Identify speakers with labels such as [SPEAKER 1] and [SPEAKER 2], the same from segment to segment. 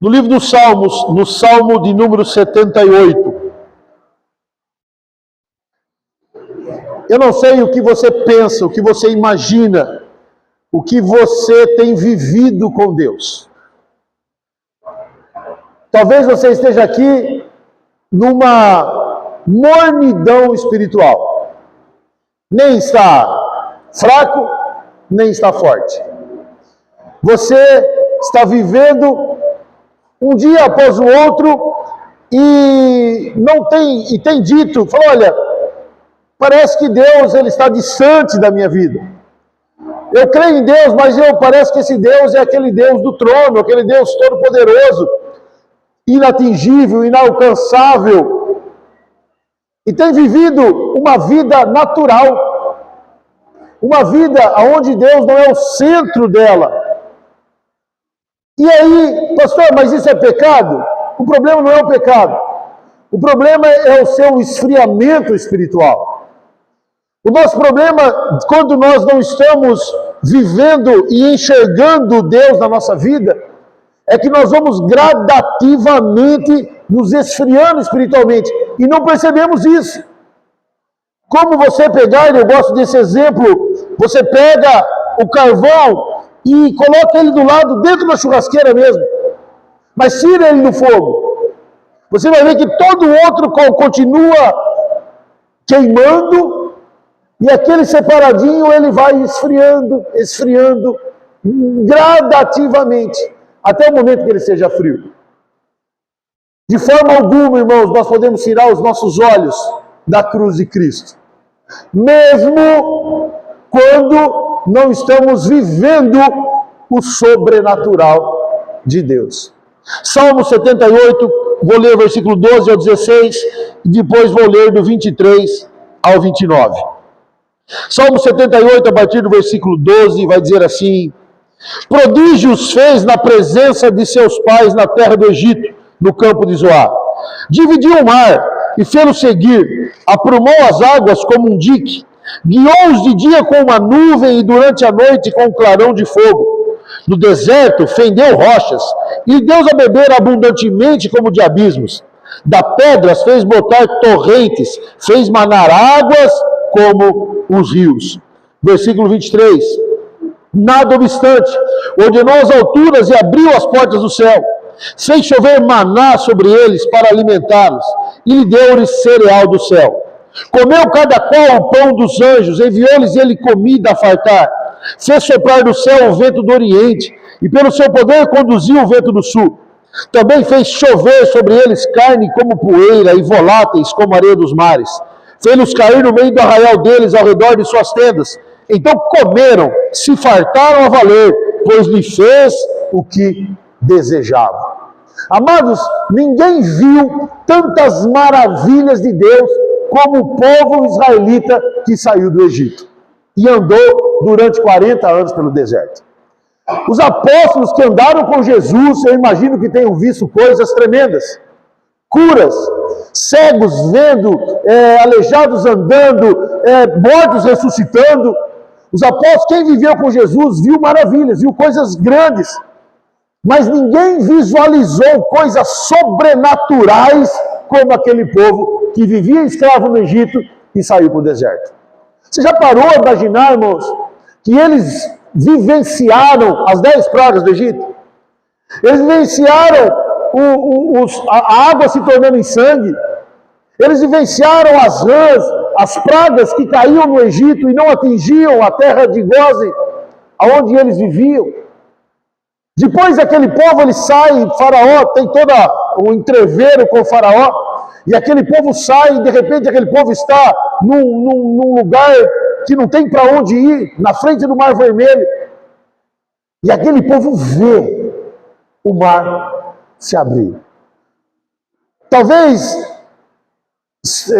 [SPEAKER 1] No livro dos Salmos, no Salmo de número 78. Eu não sei o que você pensa, o que você imagina, o que você tem vivido com Deus. Talvez você esteja aqui numa mornidão espiritual. Nem está fraco, nem está forte. Você está vivendo um dia após o outro e tem dito, falou, olha, parece que Deus ele está distante da minha vida. Eu creio em Deus, mas parece que esse Deus é aquele Deus do trono, aquele Deus todo-poderoso, inatingível, inalcançável. E tem vivido uma vida natural, uma vida onde Deus não é o centro dela. E aí, pastor, mas isso é pecado? O problema não é o pecado. O problema é o seu esfriamento espiritual. O nosso problema, quando nós não estamos vivendo e enxergando Deus na nossa vida, é que nós vamos gradativamente nos esfriando espiritualmente e não percebemos isso. Como você pegar, eu gosto desse exemplo, você pega o carvão e coloca ele do lado dentro da churrasqueira mesmo, mas tira ele do fogo. Você vai ver que todo o outro continua queimando e aquele separadinho ele vai esfriando gradativamente, até o momento que ele seja frio. De forma alguma, irmãos, nós podemos tirar os nossos olhos da cruz de Cristo. Mesmo quando não estamos vivendo o sobrenatural de Deus. Salmo 78, vou ler o versículo 12 ao 16, e depois vou ler do 23 ao 29. Salmo 78, a partir do versículo 12, vai dizer assim: prodígios fez na presença de seus pais na terra do Egito, no campo de Zoar. Dividiu o mar e fê-lo seguir, aprumou as águas como um dique, guiou-os de dia com uma nuvem e durante a noite com um clarão de fogo. No deserto fendeu rochas e deu a beber abundantemente como de abismos. Da pedras fez botar torrentes, fez manar águas como os rios. Versículo 23. Nada obstante, ordenou as alturas e abriu as portas do céu. Fez chover maná sobre eles para alimentá-los, e lhe deu-lhes cereal do céu. Comeu cada qual o pão dos anjos, enviou-lhes ele comida a fartar. Fez soprar do céu o vento do oriente, e pelo seu poder conduziu o vento do sul. Também fez chover sobre eles carne como poeira, e voláteis como areia dos mares. Fez-los cair no meio do arraial deles, ao redor de suas tendas. Então comeram, se fartaram a valer, pois lhe fez o que desejava. Amados, ninguém viu tantas maravilhas de Deus como o povo israelita que saiu do Egito e andou durante 40 anos pelo deserto. Os apóstolos que andaram com Jesus, eu imagino que tenham visto coisas tremendas. Curas, cegos vendo, aleijados andando, mortos ressuscitando. Os apóstolos, quem viveu com Jesus, viu maravilhas, viu coisas grandes. Mas ninguém visualizou coisas sobrenaturais como aquele povo que vivia escravo no Egito e saiu para o deserto. Você já parou a imaginar, irmãos, que eles vivenciaram as 10 pragas do Egito? Eles vivenciaram a água se tornando em sangue. Eles vivenciaram as rãs, as pragas que caíam no Egito e não atingiam a terra de Gósen, aonde eles viviam. Depois aquele povo, ele sai, Faraó tem todo o entrevero com o Faraó, e aquele povo sai, e de repente aquele povo está num lugar que não tem para onde ir, na frente do Mar Vermelho, e aquele povo vê o mar se abrir. Talvez,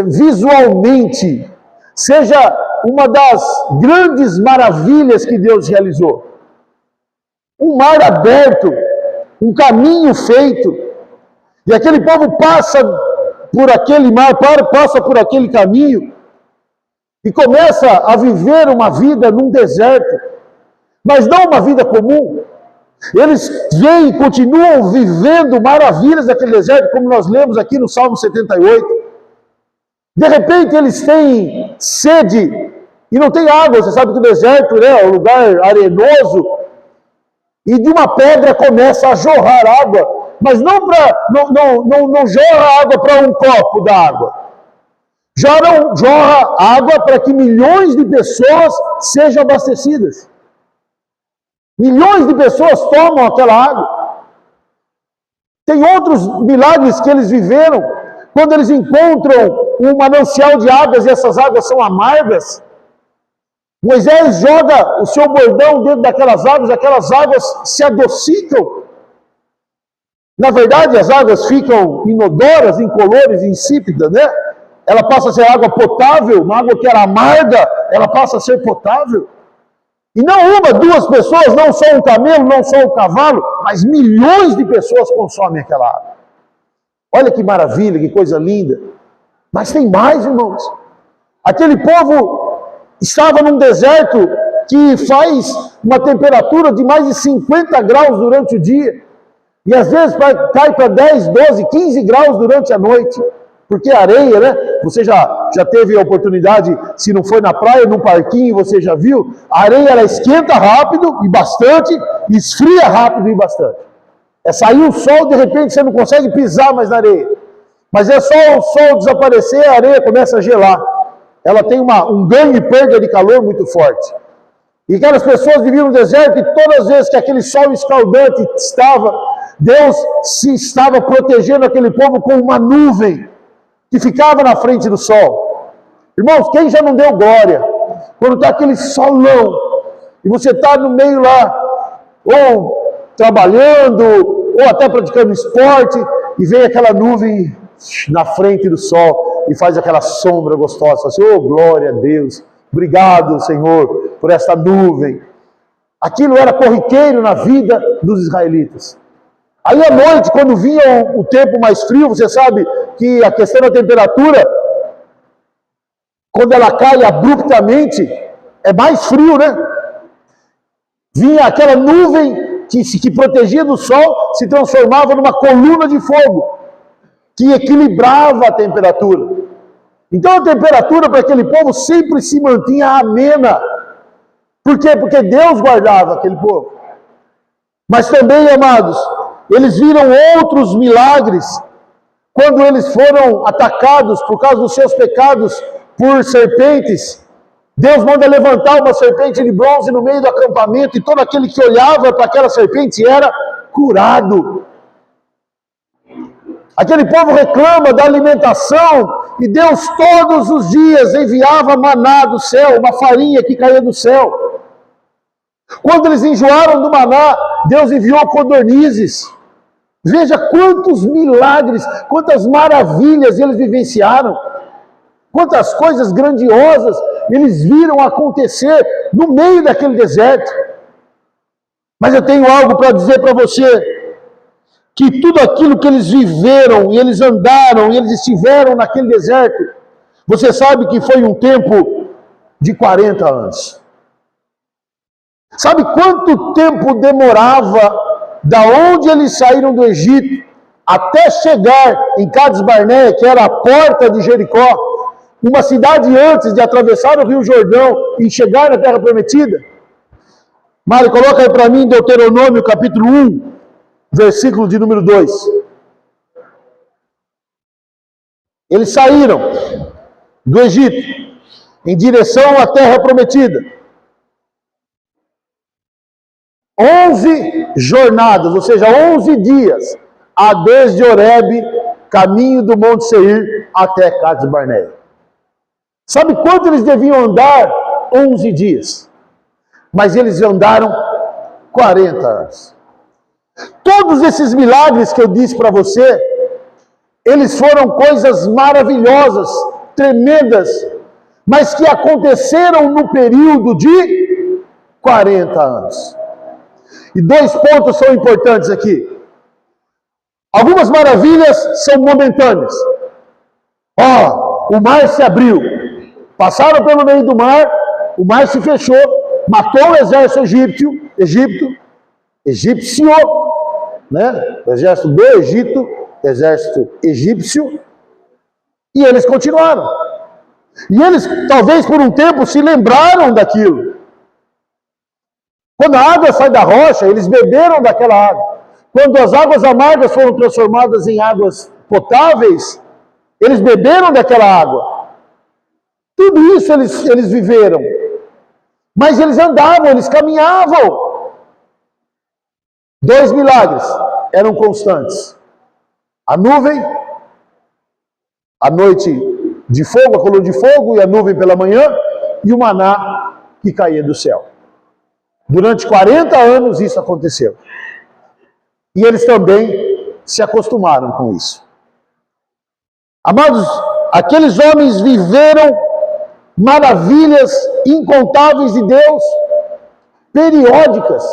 [SPEAKER 1] visualmente, seja uma das grandes maravilhas que Deus realizou. Um mar aberto, um caminho feito, e aquele povo passa por aquele mar, passa por aquele caminho, e começa a viver uma vida num deserto, mas não uma vida comum, Eles veem e continuam vivendo maravilhas daquele deserto, como nós lemos aqui no Salmo 78. De repente eles têm sede e não tem água. Você sabe que o deserto, né, é um lugar arenoso, e de uma pedra começa a jorrar água, mas não jorra água para um copo d'água. Jorra água para que milhões de pessoas sejam abastecidas. Milhões de pessoas tomam aquela água. Tem outros milagres que eles viveram, quando eles encontram um manancial de águas e essas águas são amargas. Moisés joga o seu bordão dentro daquelas águas se adocicam. Na verdade, as águas ficam inodoras, incolores, insípidas, né? Ela passa a ser água potável, uma água que era amarga, ela passa a ser potável. E não uma, duas pessoas, não só um camelo, não só um cavalo, mas milhões de pessoas consomem aquela água. Olha que maravilha, que coisa linda. Mas tem mais, irmãos. Aquele povo estava num deserto que faz uma temperatura de mais de 50 graus durante o dia. E às vezes cai para 10, 12, 15 graus durante a noite. Porque a areia, né? Você já teve a oportunidade, se não foi na praia, num parquinho, você já viu? A areia, ela esquenta rápido e bastante, e esfria rápido e bastante. É sair o sol, de repente você não consegue pisar mais na areia. Mas é só o sol desaparecer, a areia começa a gelar. Ela tem um ganho e perda de calor muito forte. E aquelas pessoas viviam no deserto, e todas as vezes que aquele sol escaldante estava, Deus se estava protegendo aquele povo com uma nuvem que ficava na frente do sol. Irmãos, quem já não deu glória? Quando está aquele solão, e você está no meio lá, ou trabalhando, ou até praticando esporte, e vem aquela nuvem na frente do sol, e faz aquela sombra gostosa. Você fala assim, oh, glória a Deus, obrigado, Senhor, por esta nuvem. Aquilo era corriqueiro na vida dos israelitas. Aí à noite, quando vinha o tempo mais frio, você sabe que a questão da temperatura, quando ela cai abruptamente, é mais frio, né? Vinha aquela nuvem que protegia do sol, se transformava numa coluna de fogo, que equilibrava a temperatura. Então a temperatura para aquele povo sempre se mantinha amena. Por quê? Porque Deus guardava aquele povo. Mas também, amados, eles viram outros milagres quando eles foram atacados por causa dos seus pecados por serpentes. Deus manda levantar uma serpente de bronze no meio do acampamento, e todo aquele que olhava para aquela serpente era curado. Aquele povo reclama da alimentação, e Deus todos os dias enviava maná do céu, uma farinha que caía do céu. Quando eles enjoaram do maná, Deus enviou codornizes. Veja quantos milagres, quantas maravilhas eles vivenciaram, quantas coisas grandiosas eles viram acontecer no meio daquele deserto. Mas eu tenho algo para dizer para você, que tudo aquilo que eles viveram, e eles andaram, e eles estiveram naquele deserto, você sabe que foi um tempo de 40 anos. Sabe quanto tempo demorava da onde eles saíram do Egito até chegar em Cades Barneia, que era a porta de Jericó, uma cidade antes de atravessar o Rio Jordão e chegar na Terra Prometida? Mário, coloca aí para mim Deuteronômio capítulo 1, versículo de número 2. Eles saíram do Egito em direção à Terra Prometida. 11 jornadas, ou seja, 11 dias, a desde Horebe, caminho do Monte Seir, até Cades Barneia. Sabe quanto eles deviam andar? 11 dias. Mas eles andaram 40 anos. Todos esses milagres que eu disse para você, eles foram coisas maravilhosas, tremendas, mas que aconteceram no período de 40 anos. E dois pontos são importantes aqui. Algumas maravilhas são momentâneas. O mar se abriu. Passaram pelo meio do mar, o mar se fechou, matou o exército egípcio. egípcio, né? O exército do Egito, exército egípcio, e eles continuaram. E eles, talvez por um tempo, se lembraram daquilo. Quando a água sai da rocha, eles beberam daquela água. Quando as águas amargas foram transformadas em águas potáveis, eles beberam daquela água. Tudo isso eles viveram. Mas eles andavam, eles caminhavam. 2 milagres eram constantes. A nuvem, a noite de fogo, a coluna de fogo e a nuvem pela manhã, e o maná que caía do céu. Durante 40 anos isso aconteceu. E eles também se acostumaram com isso. Amados, aqueles homens viveram maravilhas incontáveis de Deus, periódicas.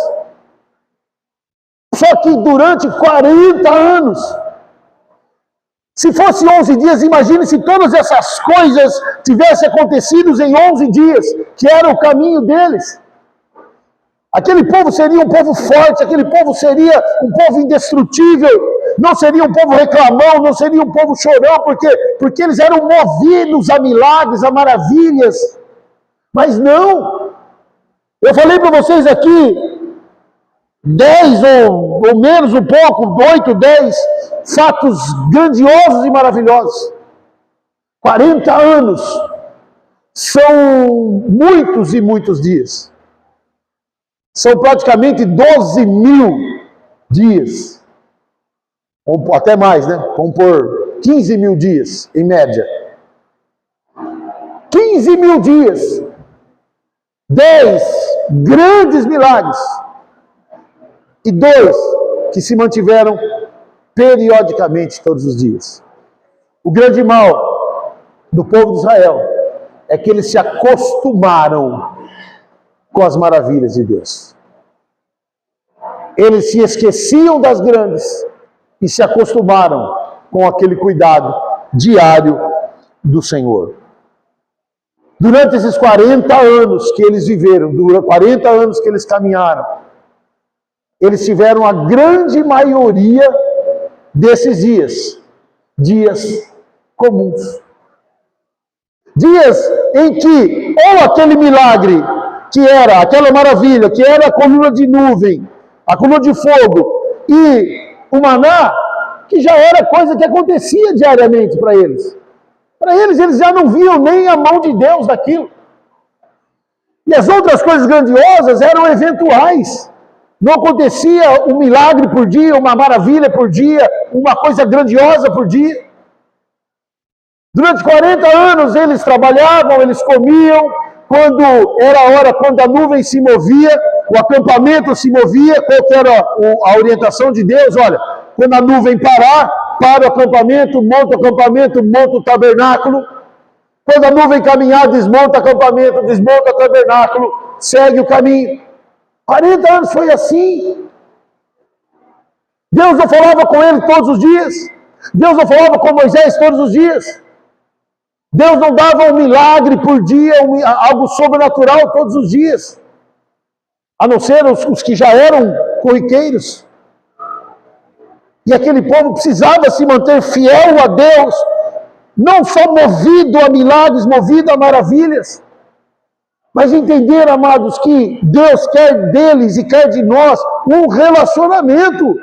[SPEAKER 1] Só que durante 40 anos. Se fosse 11 dias, imagine se todas essas coisas tivessem acontecido em 11 dias, que era o caminho deles. Aquele povo seria um povo forte, aquele povo seria um povo indestrutível, não seria um povo reclamão, não seria um povo chorão, porque eles eram movidos a milagres, a maravilhas. Mas não. Eu falei para vocês aqui, 10 ou menos um pouco, 8, 10 fatos grandiosos e maravilhosos. 40 anos são muitos e muitos dias. São praticamente 12 mil dias. Ou até mais, né? Vamos por 15 mil dias, em média. 15 mil dias. 10 grandes milagres. E 2 que se mantiveram periodicamente todos os dias. O grande mal do povo de Israel é que eles se acostumaram com as maravilhas de Deus. Eles se esqueciam das grandes e se acostumaram com aquele cuidado diário do Senhor. Durante esses 40 anos que eles viveram, durante 40 anos que eles caminharam, eles tiveram a grande maioria desses dias comuns. Dias em que ou aquele milagre que era aquela maravilha, que era a coluna de nuvem, a coluna de fogo e o maná, que já era coisa que acontecia diariamente para eles. Para eles já não viam nem a mão de Deus daquilo. E as outras coisas grandiosas eram eventuais. Não acontecia um milagre por dia, uma maravilha por dia, uma coisa grandiosa por dia. Durante 40 anos eles trabalhavam, eles comiam. Quando era a hora, quando a nuvem se movia, o acampamento se movia, qual que era a orientação de Deus? Olha, quando a nuvem parar, para o acampamento, monta o tabernáculo. Quando a nuvem caminhar, desmonta o acampamento, desmonta o tabernáculo, segue o caminho. 40 anos foi assim. Deus não falava com ele todos os dias. Deus não falava com Moisés todos os dias. Deus não dava um milagre por dia, algo sobrenatural todos os dias. A não ser os que já eram corriqueiros. E aquele povo precisava se manter fiel a Deus, não só movido a milagres, movido a maravilhas, mas entender, amados, que Deus quer deles e quer de nós um relacionamento.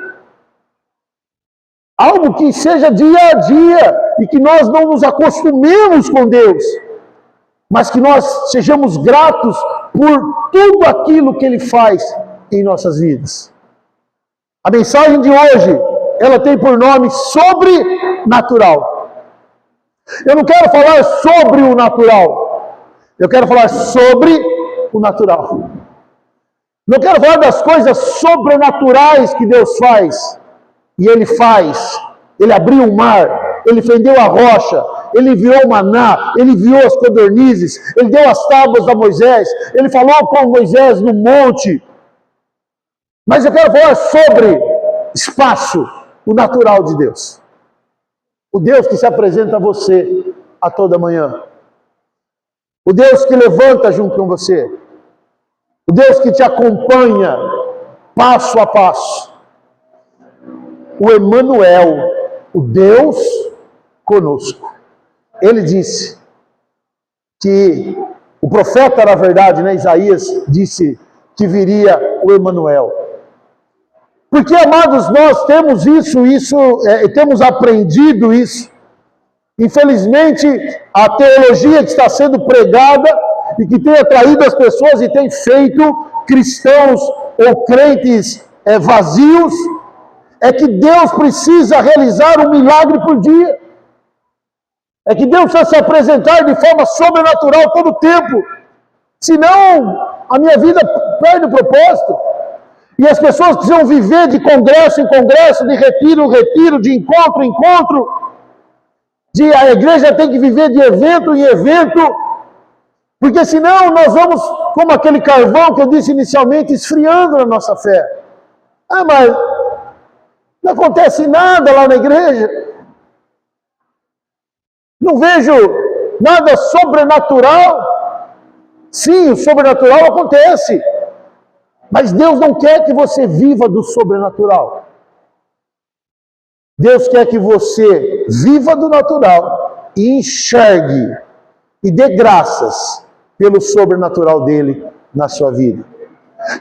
[SPEAKER 1] Algo que seja dia a dia e que nós não nos acostumemos com Deus, mas que nós sejamos gratos por tudo aquilo que Ele faz em nossas vidas. A mensagem de hoje, ela tem por nome sobrenatural. Eu não quero falar sobre o natural, eu quero falar sobre o natural. Não quero falar das coisas sobrenaturais que Deus faz. E Ele faz. Ele abriu o mar, Ele fendeu a rocha, Ele enviou o maná, Ele enviou as codornizes, Ele deu as tábuas a Moisés, Ele falou com Moisés no monte. Mas eu quero falar sobre espaço, o natural de Deus. O Deus que se apresenta a você a toda manhã. O Deus que levanta junto com você. O Deus que te acompanha passo a passo. O Emanuel, o Deus conosco. Ele disse que o profeta, na verdade, né, Isaías, disse que viria o Emanuel. Porque, amados, nós temos temos aprendido isso. Infelizmente, a teologia que está sendo pregada e que tem atraído as pessoas e tem feito cristãos ou crentes vazios, é que Deus precisa realizar um milagre por dia. É que Deus precisa se apresentar de forma sobrenatural todo o tempo. Senão, a minha vida perde o propósito. E as pessoas precisam viver de congresso em congresso, de retiro em retiro, de encontro em encontro. A igreja tem que viver de evento em evento. Porque senão nós vamos, como aquele carvão que eu disse inicialmente, esfriando na nossa fé. Ah, mas não acontece nada lá na igreja. Não vejo nada sobrenatural. Sim, o sobrenatural acontece. Mas Deus não quer que você viva do sobrenatural. Deus quer que você viva do natural e enxergue e dê graças pelo sobrenatural dele na sua vida.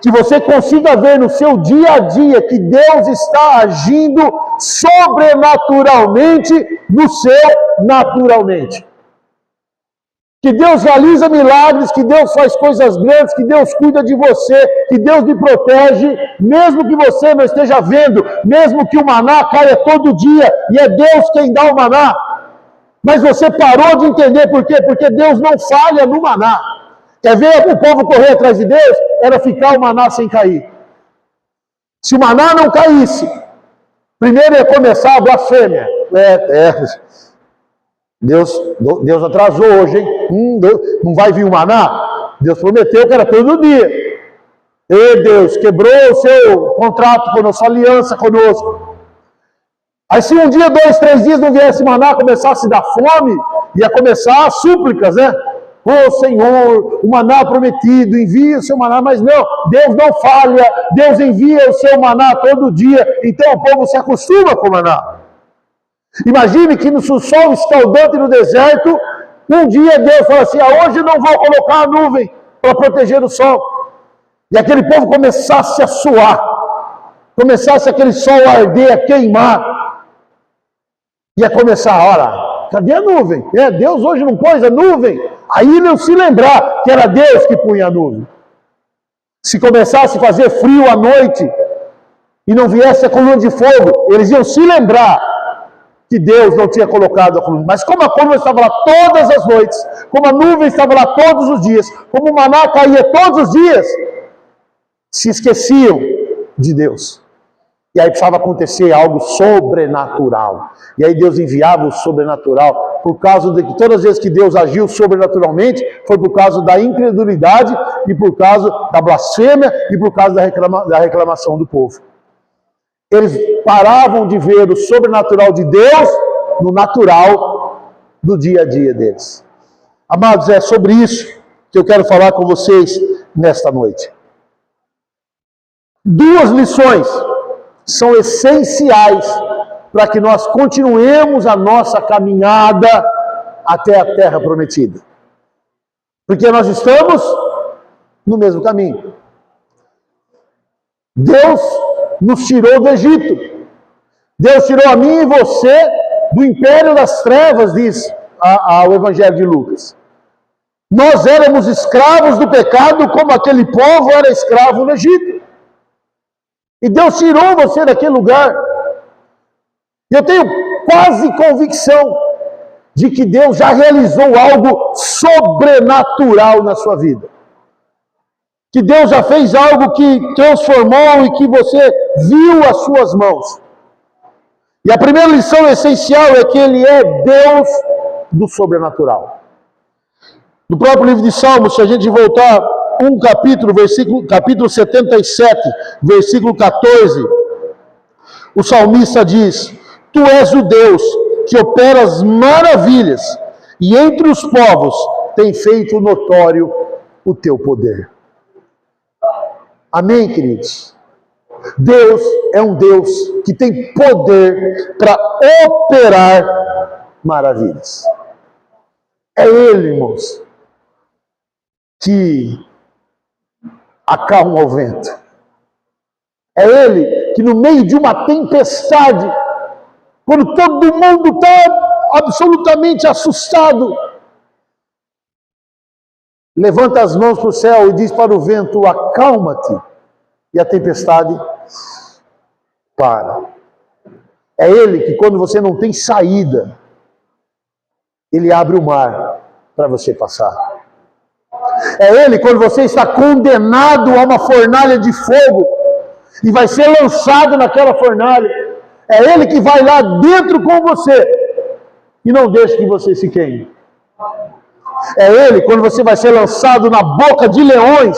[SPEAKER 1] Que você consiga ver no seu dia a dia que Deus está agindo sobrenaturalmente no seu naturalmente. Que Deus realiza milagres, que Deus faz coisas grandes, que Deus cuida de você, que Deus me protege, mesmo que você não esteja vendo, mesmo que o maná caia todo dia, e é Deus quem dá o maná. Mas você parou de entender por quê? Porque Deus não falha no maná. Quer ver o povo correr atrás de Deus? Era ficar o maná sem cair. Se o maná não caísse, primeiro ia começar a blasfêmia. Deus atrasou hoje, hein? Não vai vir o maná? Deus prometeu que era todo dia. E Deus quebrou o seu contrato conosco, sua aliança conosco. Aí se um dia, 2, 3 dias não viesse maná, começasse a dar fome, ia começar as súplicas, né? Ô Senhor, o maná prometido, envia o seu maná, mas não, Deus não falha, Deus envia o seu maná todo dia, então o povo se acostuma com o maná. Imagine que no sol escaldante no deserto, um dia Deus fala assim, hoje não vou colocar a nuvem para proteger o sol. E aquele povo começasse a suar, começasse aquele sol a arder, a queimar. Ia começar, olha, cadê a nuvem? Deus hoje não pôs a nuvem. Aí não se lembrar que era Deus que punha a nuvem. Se começasse a fazer frio à noite e não viesse a coluna de fogo, eles iam se lembrar que Deus não tinha colocado a coluna. Mas como a coluna estava lá todas as noites, como a nuvem estava lá todos os dias, como o maná caía todos os dias, se esqueciam de Deus. E aí precisava acontecer algo sobrenatural. E aí Deus enviava o sobrenatural, por causa de que todas as vezes que Deus agiu sobrenaturalmente, foi por causa da incredulidade, e por causa da blasfêmia, e por causa da reclamação do povo. Eles paravam de ver o sobrenatural de Deus no natural do dia a dia deles. Amados, é sobre isso que eu quero falar com vocês nesta noite. 2 lições são essenciais para que nós continuemos a nossa caminhada até a terra prometida. Porque nós estamos no mesmo caminho. Deus nos tirou do Egito. Deus tirou a mim e você do império das trevas, diz o Evangelho de Lucas. Nós éramos escravos do pecado como aquele povo era escravo no Egito. E Deus tirou você daquele lugar. Eu tenho quase convicção de que Deus já realizou algo sobrenatural na sua vida. Que Deus já fez algo que transformou e que você viu as suas mãos. E a primeira lição essencial é que Ele é Deus do sobrenatural. No próprio livro de Salmos, se a gente voltar um capítulo, capítulo 77, versículo 14, o salmista diz: Tu és o Deus que opera as maravilhas, e entre os povos tem feito notório o teu poder. Amém, queridos? Deus é um Deus que tem poder para operar maravilhas. É Ele, irmãos, que acalma o vento. É Ele que no meio de uma tempestade, quando todo mundo está absolutamente assustado, levanta as mãos para o céu e diz para o vento: acalma-te, e a tempestade para. É Ele que, quando você não tem saída, Ele abre o mar para você passar. É Ele, quando você está condenado a uma fornalha de fogo e vai ser lançado naquela fornalha, é Ele que vai lá dentro com você e não deixa que você se queime. É Ele, quando você vai ser lançado na boca de leões,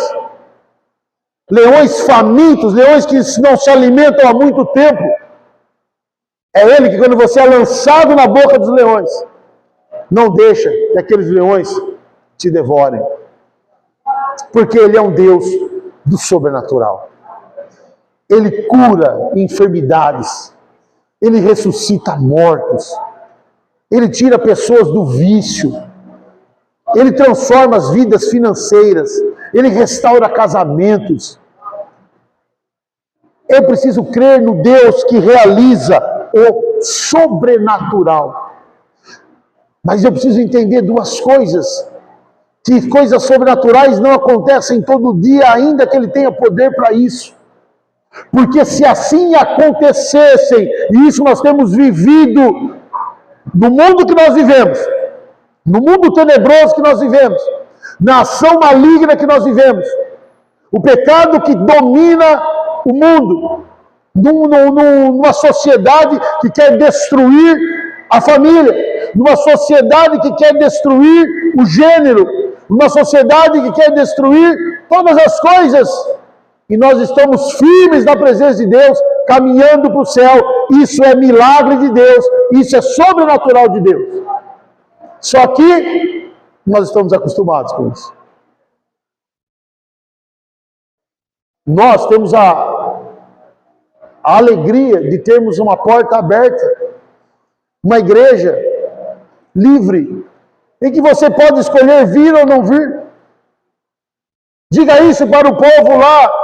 [SPEAKER 1] leões famintos, leões que não se alimentam há muito tempo. É Ele que, quando você é lançado na boca dos leões, não deixa que aqueles leões te devorem. Porque Ele é um Deus do sobrenatural. Ele cura enfermidades. Ele ressuscita mortos. Ele tira pessoas do vício. Ele transforma as vidas financeiras. Ele restaura casamentos. Eu preciso crer no Deus que realiza o sobrenatural. Mas eu preciso entender duas coisas. Que coisas sobrenaturais não acontecem todo dia, ainda que Ele tenha poder para isso. Porque se assim acontecessem, e isso nós temos vivido no mundo que nós vivemos, no mundo tenebroso que nós vivemos, na ação maligna que nós vivemos, o pecado que domina o mundo, numa sociedade que quer destruir a família, numa sociedade que quer destruir o gênero, numa sociedade que quer destruir todas as coisas, e nós estamos firmes na presença de Deus, caminhando para o céu. Isso é milagre de Deus, isso é sobrenatural de Deus. Só que nós estamos acostumados com isso. Nós temos a alegria de termos uma porta aberta, uma igreja livre, em que você pode escolher vir ou não vir. Diga isso para o povo lá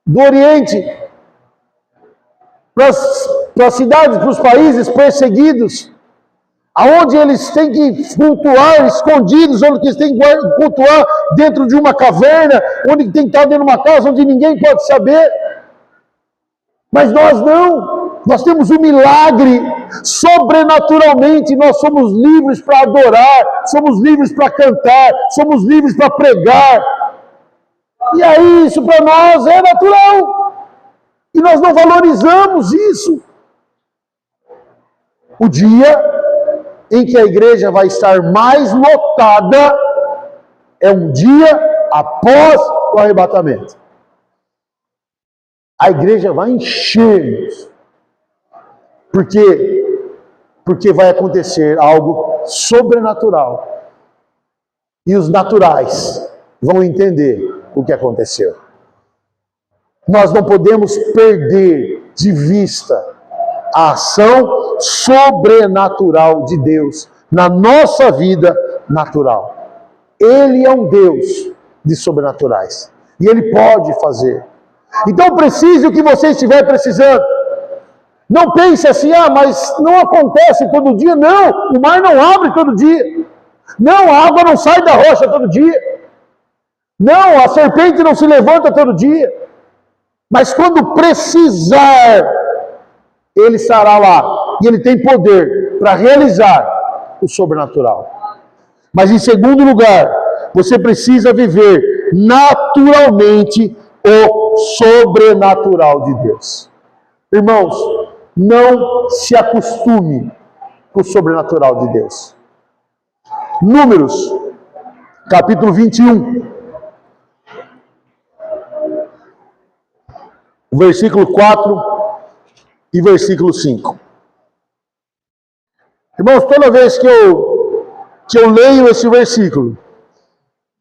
[SPEAKER 1] do Oriente, para as cidades, para os países perseguidos, aonde eles têm que cultuar escondidos, onde eles têm que cultuar dentro de uma caverna, onde tem que estar dentro de uma casa onde ninguém pode saber. Mas nós não, nós temos um milagre, sobrenaturalmente nós somos livres para adorar, somos livres para cantar, somos livres para pregar. E aí isso para nós é natural, e nós não valorizamos isso. O dia em que a igreja vai estar mais lotada é um dia após o arrebatamento. A igreja vai encher, porque vai acontecer algo sobrenatural. E os naturais vão entender o que aconteceu. Nós não podemos perder de vista a ação sobrenatural de Deus na nossa vida natural. Ele é um Deus de sobrenaturais. E Ele pode fazer. Então precise o que você estiver precisando. Não pense assim, mas não acontece todo dia. Não, o mar não abre todo dia. Não, a água não sai da rocha todo dia. Não, a serpente não se levanta todo dia. Mas quando precisar, Ele estará lá. E Ele tem poder para realizar o sobrenatural. Mas em segundo lugar, você precisa viver naturalmente o sobrenatural de Deus. Irmãos, não se acostume com o sobrenatural de Deus. Números, capítulo 21, versículo 4 e versículo 5. Irmãos, toda vez que eu leio esse versículo,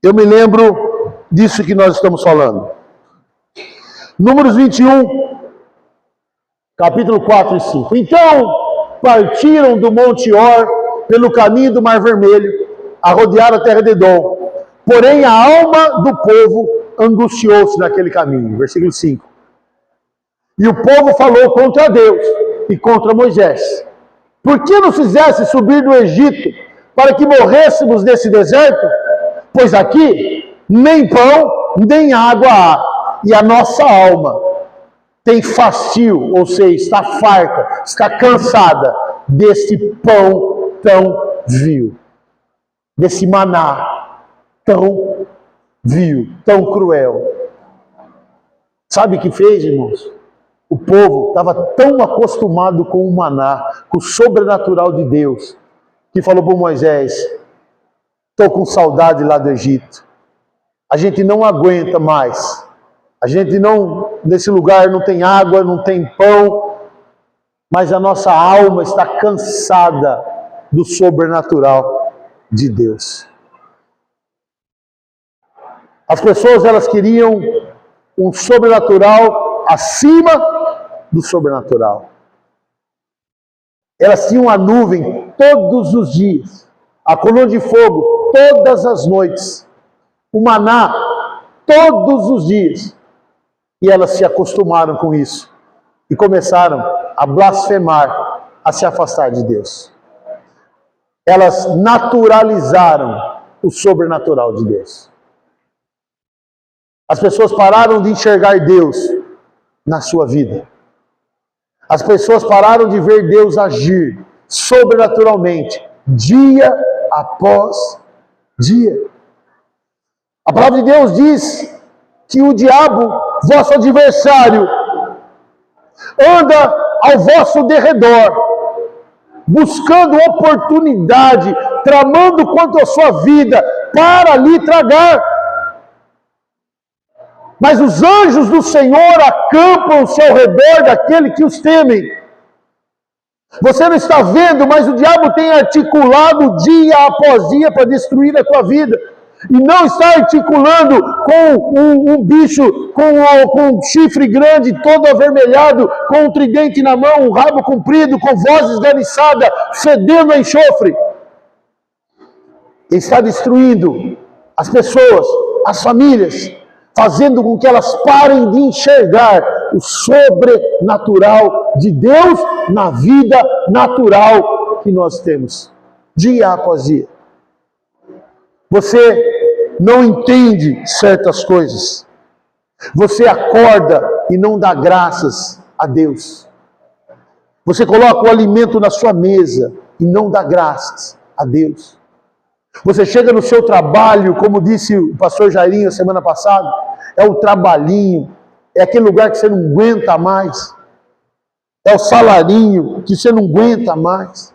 [SPEAKER 1] eu me lembro disso que nós estamos falando. Números 21, capítulo 4 e 5. Então partiram do Monte Or pelo caminho do Mar Vermelho, a rodear a terra de Edom. Porém a alma do povo angustiou-se naquele caminho. Versículo 5. E o povo falou contra Deus e contra Moisés: por que nos fizesse subir do Egito para que morrêssemos nesse deserto? Pois aqui nem pão, nem água há, e a nossa alma tem fastio, ou seja, está farta, está cansada deste pão tão vil, desse maná tão vil, tão cruel. Sabe o que fez, irmãos? O povo estava tão acostumado com o maná, com o sobrenatural de Deus, que falou para Moisés: estou com saudade lá do Egito. A gente não aguenta mais. A gente não, nesse lugar não tem água, não tem pão, mas a nossa alma está cansada do sobrenatural de Deus. As pessoas, elas queriam um sobrenatural acima do sobrenatural. Elas tinham a nuvem todos os dias, a coluna de fogo todas as noites, o maná todos os dias. E elas se acostumaram com isso e começaram a blasfemar, a se afastar de Deus. Elas naturalizaram o sobrenatural de Deus. As pessoas pararam de enxergar Deus na sua vida. As pessoas pararam de ver Deus agir sobrenaturalmente, dia após dia. A palavra de Deus diz que o diabo, vosso adversário, anda ao vosso derredor, buscando oportunidade, tramando quanto à sua vida, para lhe tragar. Mas os anjos do Senhor acampam-se ao redor daquele que os temem. Você não está vendo, mas o diabo tem articulado dia após dia para destruir a tua vida. E não está articulando com um bicho com um chifre grande, todo avermelhado, com um tridente na mão, um rabo comprido, com voz esganiçada, fedendo a enxofre. Ele está destruindo as pessoas, as famílias, fazendo com que elas parem de enxergar o sobrenatural de Deus na vida natural que nós temos, dia após dia. Você não entende certas coisas. Você acorda e não dá graças a Deus. Você coloca o alimento na sua mesa e não dá graças a Deus. Você chega no seu trabalho, como disse o pastor Jairinho a semana passada, é o trabalhinho, é aquele lugar que você não aguenta mais, é o salarinho que você não aguenta mais,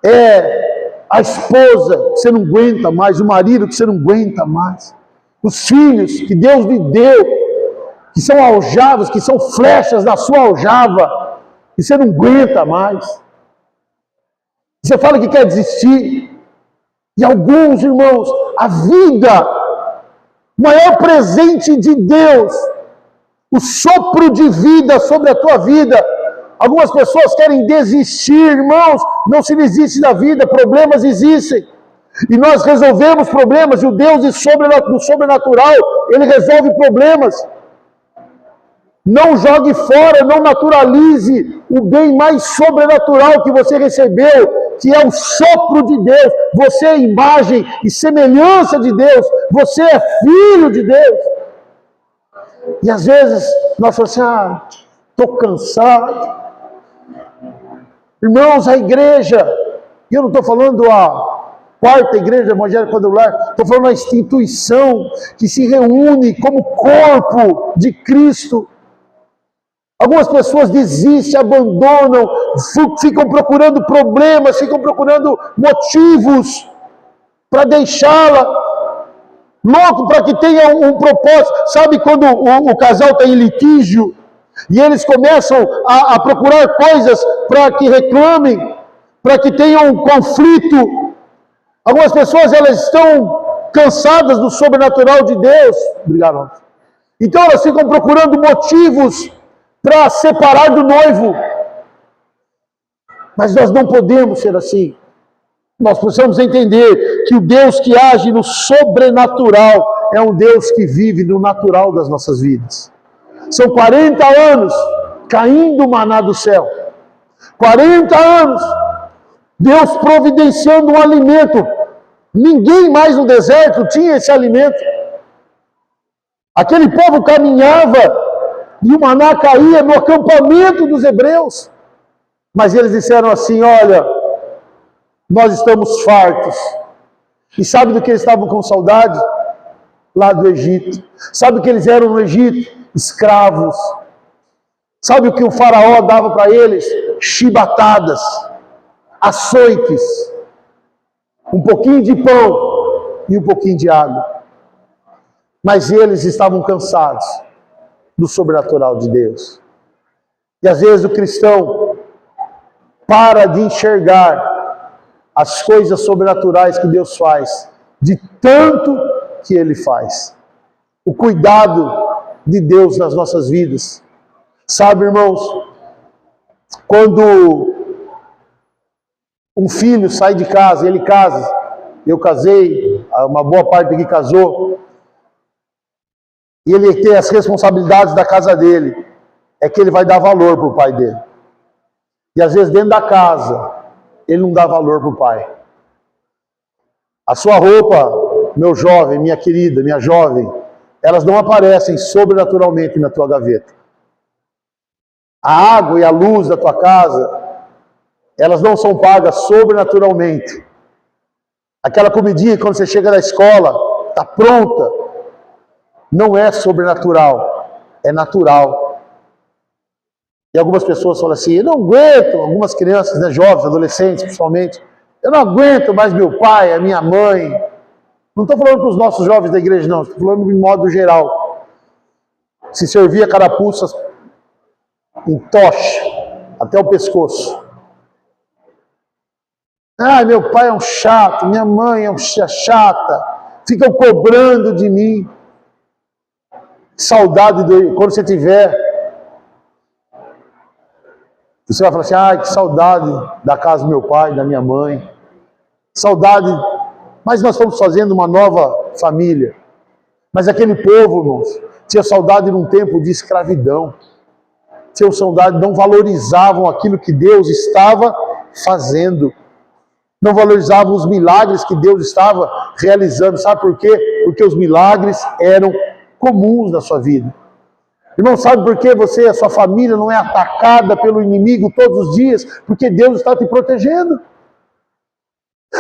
[SPEAKER 1] é a esposa que você não aguenta mais, o marido que você não aguenta mais, os filhos que Deus lhe deu, que são aljavas, que são flechas da sua aljava, que você não aguenta mais. Você fala que quer desistir. E alguns, irmãos, a vida, o maior presente de Deus, o sopro de vida sobre a tua vida. Algumas pessoas querem desistir, irmãos, não se desiste da vida, problemas existem. E nós resolvemos problemas, e o Deus do sobrenatural, Ele resolve problemas. Não jogue fora, não naturalize o bem mais sobrenatural que você recebeu, que é o sopro de Deus. Você é imagem e semelhança de Deus. Você é filho de Deus. E às vezes nós falamos assim: estou cansado. Irmãos, a igreja, e eu não estou falando a quarta igreja evangélica quadrangular, estou falando a instituição que se reúne como corpo de Cristo. Algumas pessoas desistem, abandonam, ficam procurando problemas, ficam procurando motivos para deixá-la, louco para que tenha um propósito. Sabe quando o casal está em litígio e eles começam a procurar coisas para que reclamem, para que tenham um conflito? Algumas pessoas, elas estão cansadas do sobrenatural de Deus. Obrigado. Então elas ficam procurando motivos para separar do noivo. Mas nós não podemos ser assim. Nós precisamos entender que o Deus que age no sobrenatural é um Deus que vive no natural das nossas vidas. São 40 anos caindo maná do céu. 40 anos Deus providenciando um alimento. Ninguém mais no deserto tinha esse alimento. Aquele povo caminhava e o maná caía no acampamento dos hebreus. Mas eles disseram assim: olha, nós estamos fartos. E sabe do que eles estavam com saudade? Lá do Egito. Sabe o que eles eram no Egito? Escravos. Sabe o que o faraó dava para eles? Chibatadas, açoites, um pouquinho de pão e um pouquinho de água. Mas eles estavam cansados do sobrenatural de Deus. E às vezes o cristão para de enxergar as coisas sobrenaturais que Deus faz, de tanto que Ele faz. O cuidado de Deus nas nossas vidas. Sabe, irmãos, quando um filho sai de casa, ele casa, eu casei, uma boa parte aqui casou, e ele tem as responsabilidades da casa dele, é que ele vai dar valor para o pai dele. E às vezes dentro da casa, ele não dá valor para o pai. A sua roupa, meu jovem, minha querida, minha jovem, elas não aparecem sobrenaturalmente na tua gaveta. A água e a luz da tua casa, elas não são pagas sobrenaturalmente. Aquela comidinha, quando você chega da escola, está pronta. Não é sobrenatural, é natural. E algumas pessoas falam assim: eu não aguento, algumas crianças, né, jovens, adolescentes principalmente, eu não aguento mais meu pai, a minha mãe. Não estou falando para os nossos jovens da igreja, não, estou falando de modo geral. Se servia carapuças em toche, até o pescoço. Ah, meu pai é um chato, minha mãe é chata, ficam cobrando de mim. Saudade quando você tiver, você vai falar assim: ai, que saudade da casa do meu pai, da minha mãe. Saudade, mas nós estamos fazendo uma nova família. Mas aquele povo, irmãos, tinha saudade num tempo de escravidão. Tinha saudade, não valorizavam aquilo que Deus estava fazendo. Não valorizavam os milagres que Deus estava realizando. Sabe por quê? Porque os milagres eram comuns na sua vida. Irmão, sabe por que você e a sua família não é atacada pelo inimigo todos os dias? Porque Deus está te protegendo.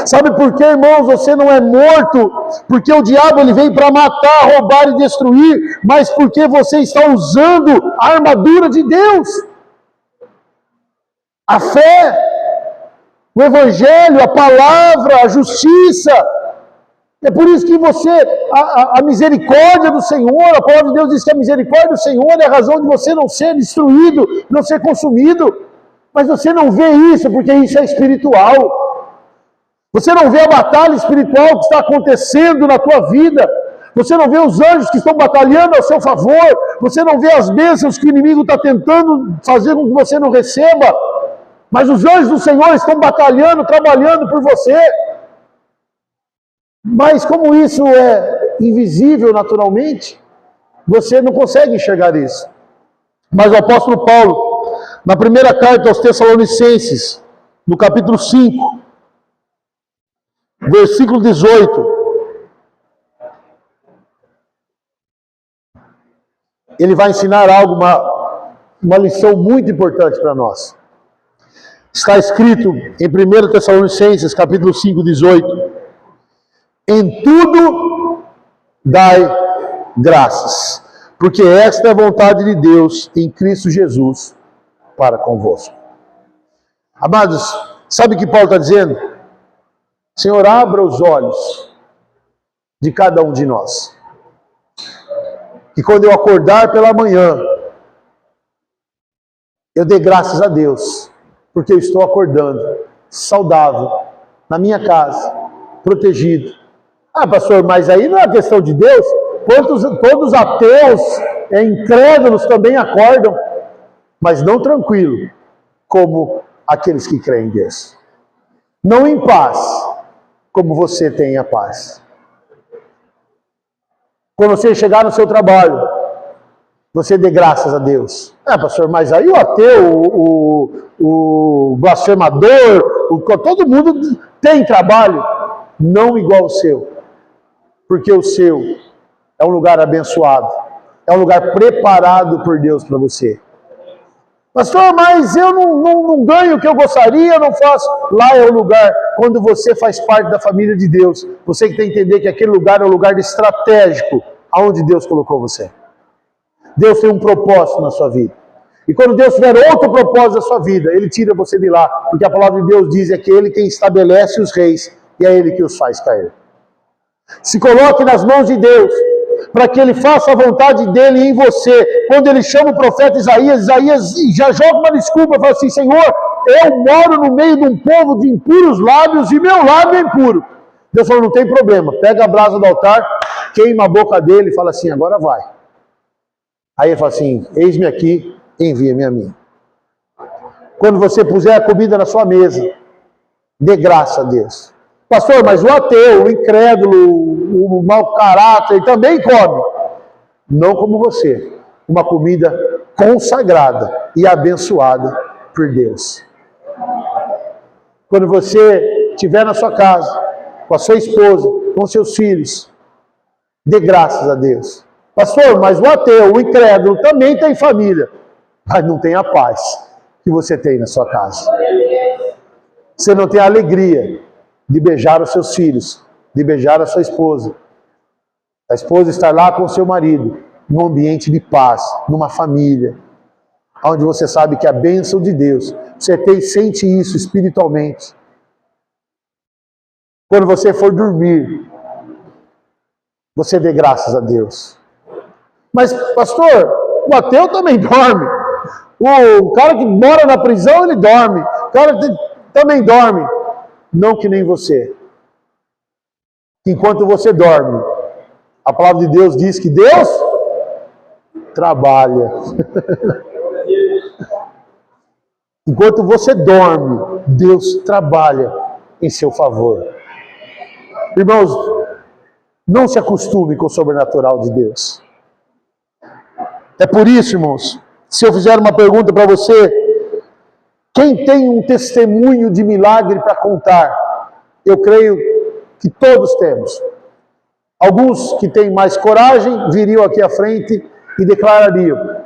[SPEAKER 1] Sabe por que, irmãos, você não é morto? Porque o diabo ele vem para matar, roubar e destruir, mas porque você está usando a armadura de Deus. A fé, o evangelho, a palavra, a justiça. É por isso que você, a misericórdia do Senhor, a palavra de Deus diz que a misericórdia do Senhor é a razão de você não ser destruído, não ser consumido. Mas você não vê isso, porque isso é espiritual. Você não vê a batalha espiritual que está acontecendo na tua vida. Você não vê os anjos que estão batalhando ao seu favor. Você não vê as bênçãos que o inimigo está tentando fazer com que você não receba. Mas os anjos do Senhor estão batalhando, trabalhando por você. Mas como isso é invisível naturalmente, você não consegue enxergar isso. Mas o apóstolo Paulo, na primeira carta aos Tessalonicenses, no capítulo 5, versículo 18, ele vai ensinar algo, uma lição muito importante para nós. Está escrito em 1 Tessalonicenses, capítulo 5, 18: em tudo dai graças, porque esta é a vontade de Deus em Cristo Jesus para convosco. Amados, sabe o que Paulo está dizendo? Senhor, abra os olhos de cada um de nós. Que quando eu acordar pela manhã, eu dê graças a Deus, porque eu estou acordando saudável, na minha casa, protegido. Ah, pastor, mas aí não é questão de Deus? Todos ateus, incrédulos também acordam, mas não tranquilo, como aqueles que creem em Deus. Não em paz, como você tem a paz. Quando você chegar no seu trabalho, você dê graças a Deus. Pastor, mas aí o ateu, o blasfemador, todo mundo tem trabalho, não igual o seu. Porque o seu é um lugar abençoado, é um lugar preparado por Deus para você. Pastor, mas eu não ganho o que eu gostaria, eu não faço. Lá é o lugar, quando você faz parte da família de Deus, você tem que entender que aquele lugar é um lugar estratégico, aonde Deus colocou você. Deus tem um propósito na sua vida. E quando Deus tiver outro propósito na sua vida, Ele tira você de lá, porque a palavra de Deus diz que Ele quem estabelece os reis, e é Ele que os faz cair. Se coloque nas mãos de Deus, para que Ele faça a vontade dEle em você. Quando Ele chama o profeta Isaías já joga uma desculpa, fala assim, Senhor, eu moro no meio de um povo de impuros lábios, e meu lábio é impuro. Deus falou, não tem problema, pega a brasa do altar, queima a boca dele e fala assim, agora vai. Aí ele fala assim, eis-me aqui, envia-me a mim. Quando você puser a comida na sua mesa, dê graça a Deus. Pastor, mas o ateu, o incrédulo, o mau caráter, ele também come. Não como você. Uma comida consagrada e abençoada por Deus. Quando você estiver na sua casa, com a sua esposa, com seus filhos, dê graças a Deus. Pastor, mas o ateu, o incrédulo, também tem família. Mas não tem a paz que você tem na sua casa. Você não tem a alegria de beijar os seus filhos, de beijar a sua esposa. A esposa estar lá com o seu marido, num ambiente de paz, numa família, onde você sabe que a bênção de Deus, você sente isso espiritualmente. Quando você for dormir, você dê graças a Deus. Mas, pastor, o ateu também dorme. O cara que mora na prisão, ele dorme. O cara também dorme. Não que nem você. Enquanto você dorme, a palavra de Deus diz que Deus trabalha. Enquanto você dorme, Deus trabalha em seu favor. Irmãos, não se acostume com o sobrenatural de Deus. É por isso, irmãos, se eu fizer uma pergunta para você, quem tem um testemunho de milagre para contar? Eu creio que todos temos. Alguns que têm mais coragem viriam aqui à frente e declarariam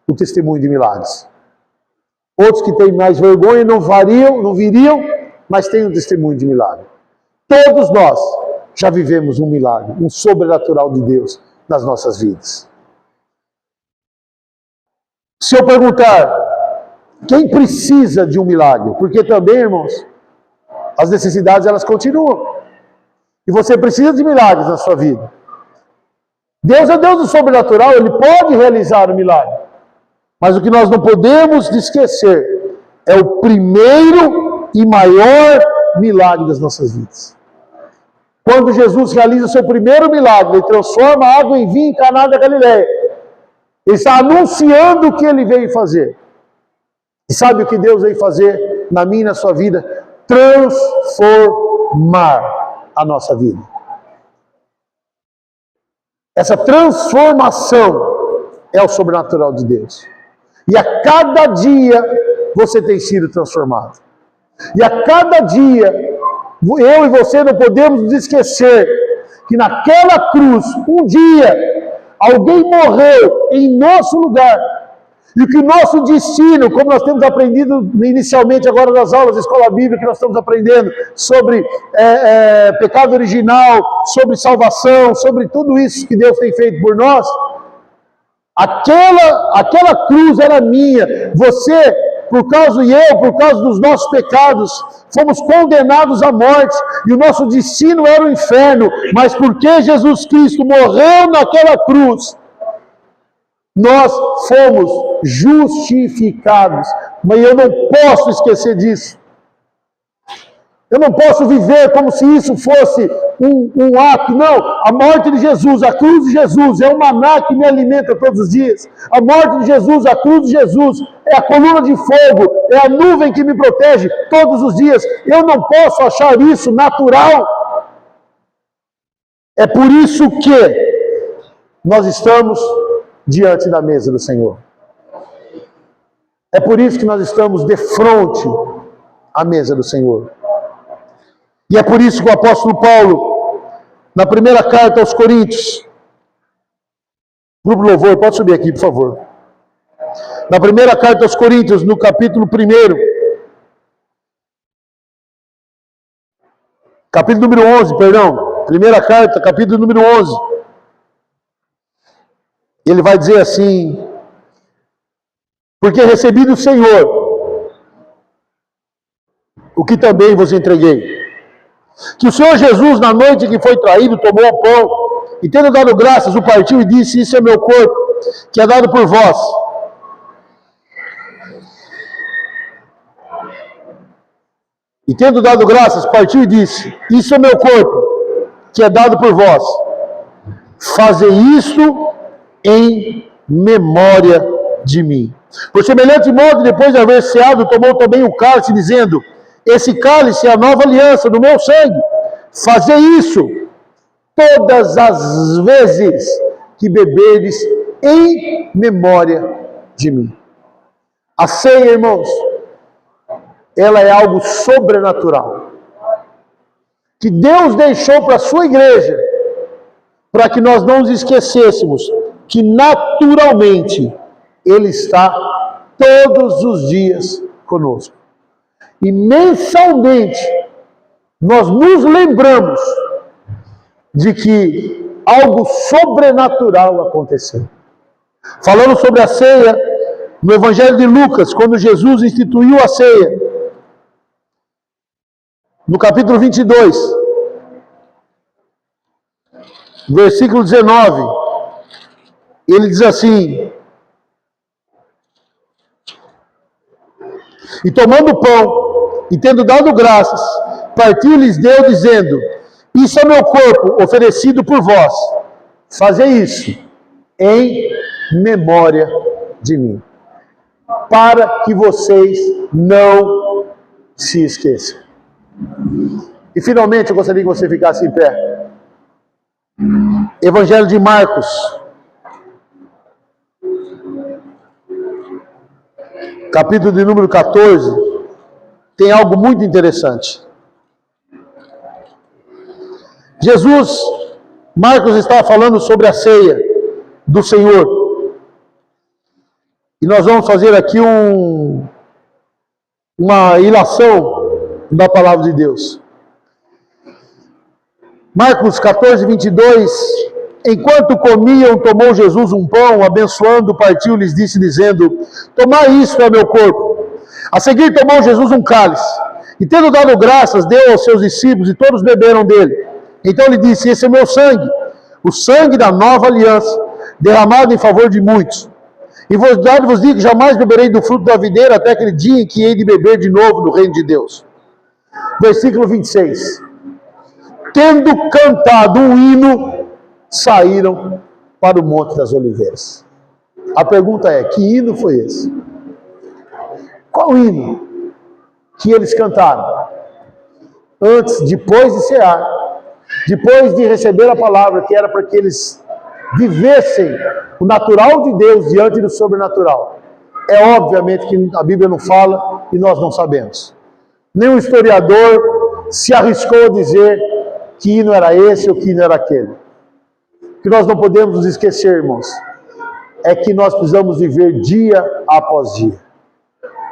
[SPEAKER 1] o testemunho de milagres. Outros que têm mais vergonha não viriam, mas têm um testemunho de milagre. Todos nós já vivemos um milagre, um sobrenatural de Deus nas nossas vidas. Se eu perguntar, quem precisa de um milagre? Porque também, irmãos, as necessidades elas continuam. E você precisa de milagres na sua vida. Deus é Deus do sobrenatural, Ele pode realizar o milagre. Mas o que nós não podemos esquecer é o primeiro e maior milagre das nossas vidas. Quando Jesus realiza o seu primeiro milagre, Ele transforma a água em vinho em Caná da Galileia. Ele está anunciando o que Ele veio fazer. E sabe o que Deus veio fazer na minha e na sua vida? Transformar a nossa vida. Essa transformação é o sobrenatural de Deus. E a cada dia você tem sido transformado. E a cada dia, eu e você não podemos nos esquecer que naquela cruz, um dia, alguém morreu em nosso lugar. E que o nosso destino, como nós temos aprendido inicialmente agora nas aulas da Escola Bíblica, que nós estamos aprendendo sobre pecado original, sobre salvação, sobre tudo isso que Deus tem feito por nós, aquela cruz era minha. Você, por causa e eu, por causa dos nossos pecados, fomos condenados à morte, e o nosso destino era o inferno, mas porque Jesus Cristo morreu naquela cruz, nós fomos justificados. Mas eu não posso esquecer disso. Eu não posso viver como se isso fosse um ato. Não, a morte de Jesus, a cruz de Jesus é o maná que me alimenta todos os dias. A morte de Jesus, a cruz de Jesus é a coluna de fogo, é a nuvem que me protege todos os dias. Eu não posso achar isso natural. É por isso que nós estamos diante da mesa do Senhor. É por isso que nós estamos de frente à mesa do Senhor. E é por isso que o apóstolo Paulo, na primeira carta aos Coríntios, grupo louvor, pode subir aqui, por favor. Na primeira carta aos Coríntios, no capítulo 1, capítulo número 11, perdão, primeira carta, capítulo número 11, ele vai dizer assim: porque recebi do Senhor o que também vos entreguei, que o Senhor Jesus, na noite que foi traído, tomou o pão, e tendo dado graças, o partiu e disse: isso é meu corpo, que é dado por vós. E tendo dado graças, partiu e disse: isso é meu corpo, que é dado por vós. Fazei isto em memória de mim. Por semelhante modo, depois de haver ceado, tomou também o cálice, dizendo: esse cálice é a nova aliança do meu sangue. Fazei isso todas as vezes que beberes em memória de mim. A ceia, irmãos, ela é algo sobrenatural, que Deus deixou para a sua igreja, para que nós não nos esquecêssemos que naturalmente Ele está todos os dias conosco. E mensalmente nós nos lembramos de que algo sobrenatural aconteceu. Falando sobre a ceia, no Evangelho de Lucas, quando Jesus instituiu a ceia, no capítulo 22, versículo 19, ele diz assim: e tomando o pão, e tendo dado graças, partiu e lhes deu, dizendo: isso é meu corpo, oferecido por vós. Fazei isso em memória de mim, para que vocês não se esqueçam. E finalmente eu gostaria que você ficasse em pé. Evangelho de Marcos, capítulo de número 14, tem algo muito interessante. Jesus, Marcos está falando sobre a ceia do Senhor. E nós vamos fazer aqui uma ilação da palavra de Deus. Marcos 14, 22. Enquanto comiam, tomou Jesus um pão, abençoando, partiu, lhes disse, dizendo: tomai isto, é meu corpo. A seguir tomou Jesus um cálice, e tendo dado graças, deu aos seus discípulos, e todos beberam dele. Então ele disse: esse é meu sangue, o sangue da nova aliança, derramado em favor de muitos. E vos digo que jamais beberei do fruto da videira até aquele dia em que hei de beber de novo do reino de Deus. Versículo 26. Tendo cantado um hino, saíram para o Monte das Oliveiras. A pergunta é: que hino foi esse? Qual hino que eles cantaram? Antes, depois de cear, depois de receber a palavra, que era para que eles vivessem o natural de Deus diante do sobrenatural. É obviamente que a Bíblia não fala e nós não sabemos. Nenhum historiador se arriscou a dizer que hino era esse ou que hino era aquele. O que nós não podemos nos esquecer, irmãos, é que nós precisamos viver dia após dia.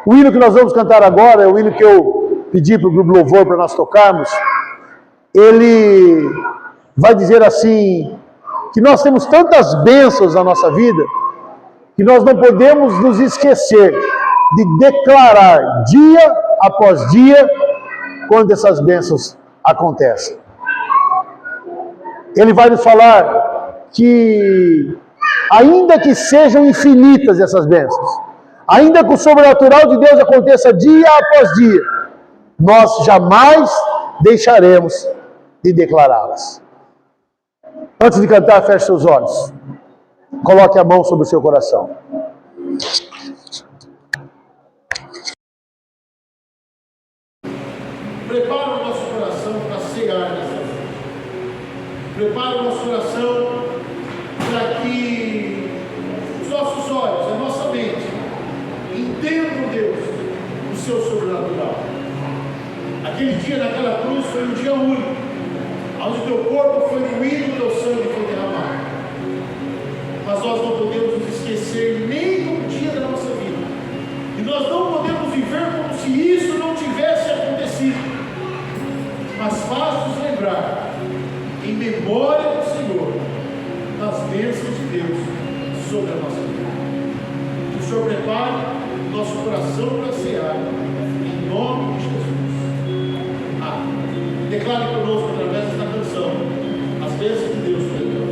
[SPEAKER 1] O hino que nós vamos cantar agora é o hino que eu pedi para o grupo Louvor para nós tocarmos. Ele vai dizer assim, que nós temos tantas bênçãos na nossa vida, que nós não podemos nos esquecer de declarar dia após dia quando essas bênçãos acontecem. Ele vai nos falar que, ainda que sejam infinitas essas bênçãos, ainda que o sobrenatural de Deus aconteça dia após dia, nós jamais deixaremos de declará-las. Antes de cantar, feche seus olhos. Coloque a mão sobre o seu coração.
[SPEAKER 2] Prepara o nosso coração para cear nessa noite. Prepara o nosso coração para que os nossos olhos, a nossa mente, entendam, Deus, o seu sobrenatural. Aquele dia naquela cruz foi um dia único, onde teu corpo foi moído, teu sangue foi derramado. Mas nós não podemos nos esquecer nem um dia da nossa vida. E nós não podemos viver como se isso não tivesse acontecido. Mas faz-nos lembrar, em memória do Senhor, das bênçãos de Deus sobre a nossa vida. Que o Senhor prepare nosso coração para cear, em nome de Jesus. Amém. Declare conosco através desta canção as bênçãos de Deus sobre nós.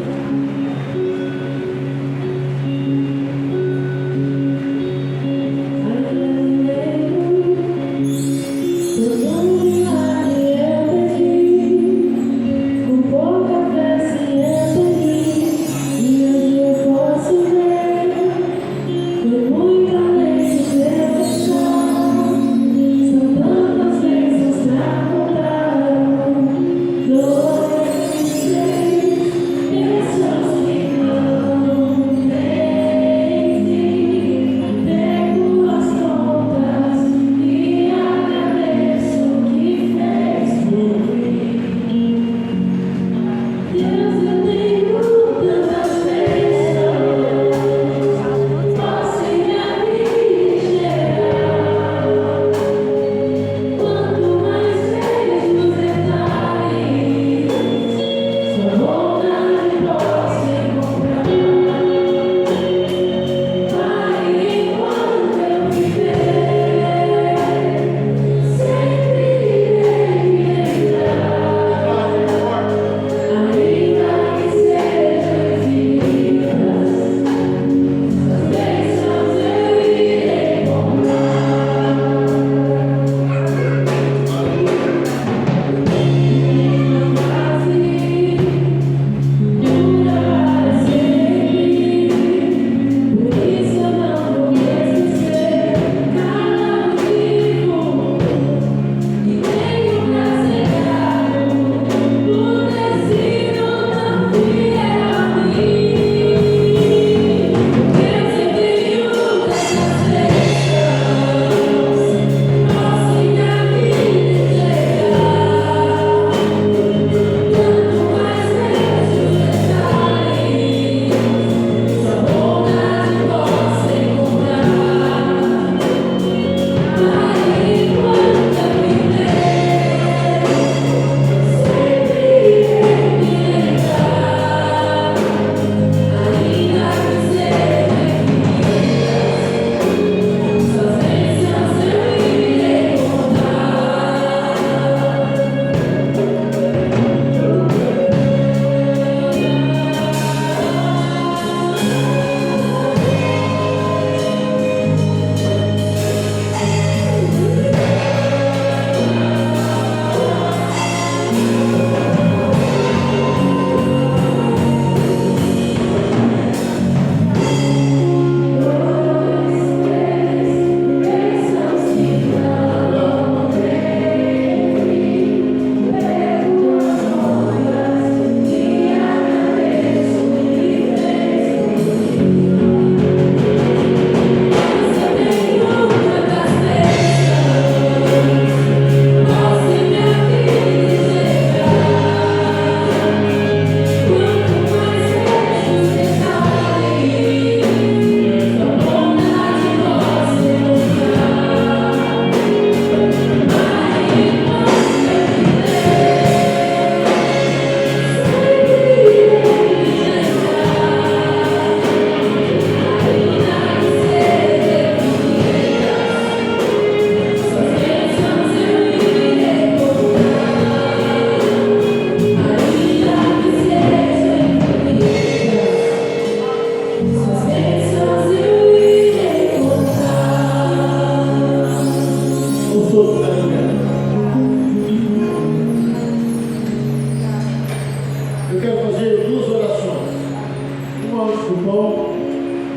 [SPEAKER 2] do pão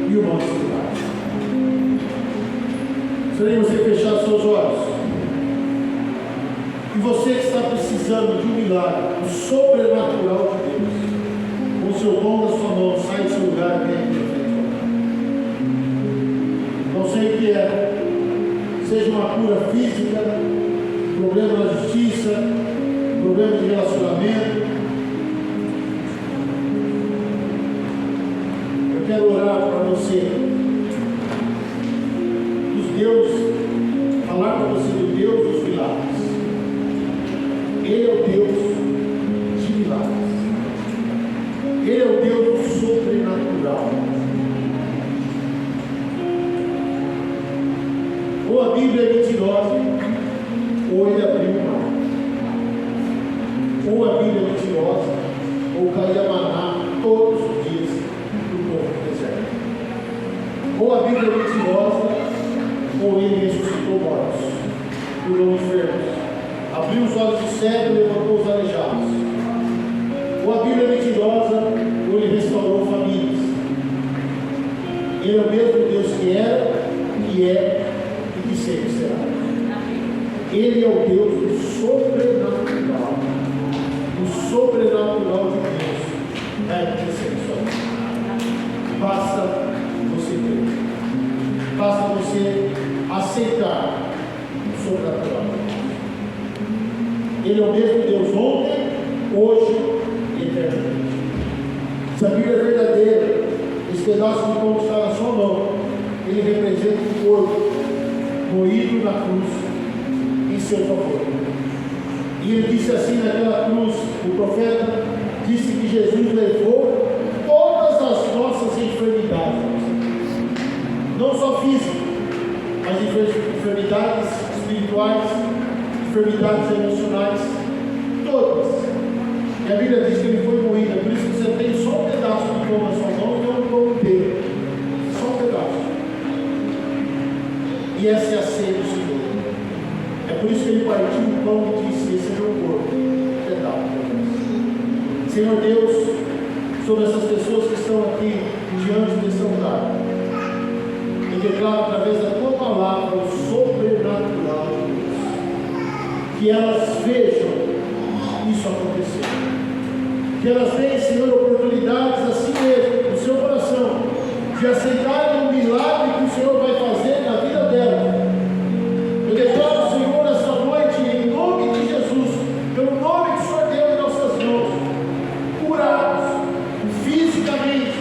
[SPEAKER 2] e o manto do cálice. Gostaria de você fechar seus olhos. E você que está precisando de um milagre, um sobrenatural de Deus, com o seu pão na sua mão, sai do seu lugar e vem aqui na frente. Não sei o que é, seja uma cura física, problema na justiça, problema de relacionamento. Eu quero orar para você, dos deuses, falar para você do Deus dos milagres. Ele é o Deus de milagres. Ele é o Deus do sobrenatural. Ou a Bíblia é mentirosa, ou ele abriu o mar. Ou a Bíblia é mentirosa, ou caía maná todos os dias do povo do deserto. Ou a Bíblia é mentirosa, ou ele ressuscitou mortos, curou enfermos, abriu os olhos do cego e levantou os aleijados. Ou a Bíblia é mentirosa, ou ele restaurou famílias. Ele é o mesmo Deus que era, que é e que sempre será. Ele é o Deus do sobrenatural. O sobrenatural de Deus vai acontecer em sua vida. Basta você crer. Basta você aceitar o sobrenatural. Ele é o mesmo Deus ontem, hoje e eternamente. Se a Bíblia é verdadeira, esse pedaço de pão que está na sua mão, ele representa o corpo moído na cruz em seu favor. E ele disse assim naquela cruz, o profeta disse que Jesus levou todas as nossas enfermidades, não só físicas, mas enfermidades espirituais, enfermidades emocionais, todas. E a Bíblia diz que ele foi moído, por isso que você tem só um pedaço de pão na sua mão, não um pão inteiro, só um pedaço. E essa é a ceia do Senhor. É por isso que ele partiu o pão e disse: esse é meu corpo, pedaço. Senhor Deus, sobre essas pessoas que estão aqui diante desse altar, eu declaro através da tua palavra o sobrenatural de Deus. Que elas vejam isso acontecer. Que elas tenham, Senhor, oportunidades assim mesmo, no seu coração, de aceitarem o milagre que o Senhor vai fazer na vida delas. Eu declaro, Senhor, essa noite, em nome de Jesus, pelo nome que o Senhor deu em nossas mãos, curados, fisicamente,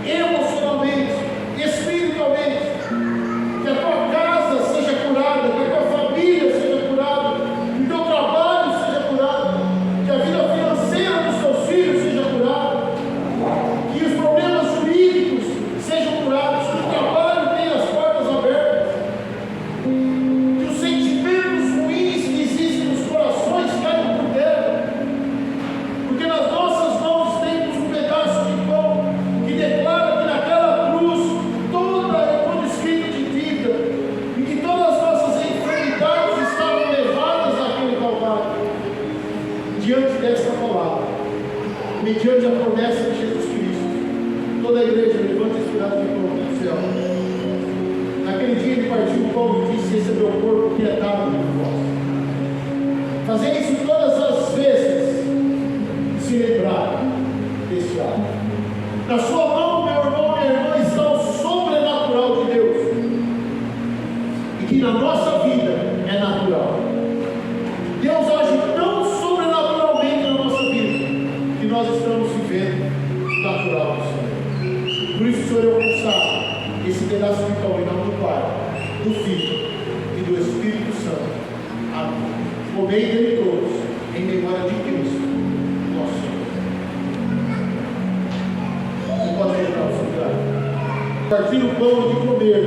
[SPEAKER 2] emocionalmente, espiritualmente. Que a tua casa seja curada, que a tua família seja curada, que o teu trabalho seja curado, que a vida financeira dos teus filhos seja curada, que os problemas jurídicos sejam curados, que o trabalho tenha as portas abertas, que os sentimentos ruins que existem nos corações caiam por terra, porque nas nossas mãos temos um pedaço de pão que declara que naquela cruz toda é por escrito de vida, e que todas as nossas enfermidades estavam levadas àquele Calvário. Diante desta palavra, mediante a promessa de Jesus Cristo, toda a igreja levanta esse pedaço de pão do céu. Naquele dia ele partiu o pão e disse: esse é meu corpo que é dado por vós. Fazer isso todas as vezes, se lembrar deste ato. Na sua mão, meu irmão, minha irmã, está o sobrenatural de Deus. E que na nossa vida é natural. Deus age tão sobrenaturalmente na nossa vida que nós estamos vivendo natural do Senhor. Por isso, Senhor, eu consagro esse pedaço de pão em nome do Pai, do Filho e do Espírito Santo. Amém. Comei dele todos, em memória de Cristo, nosso Senhor. Você pode entrar no seu lugar. Partir o pão de comer.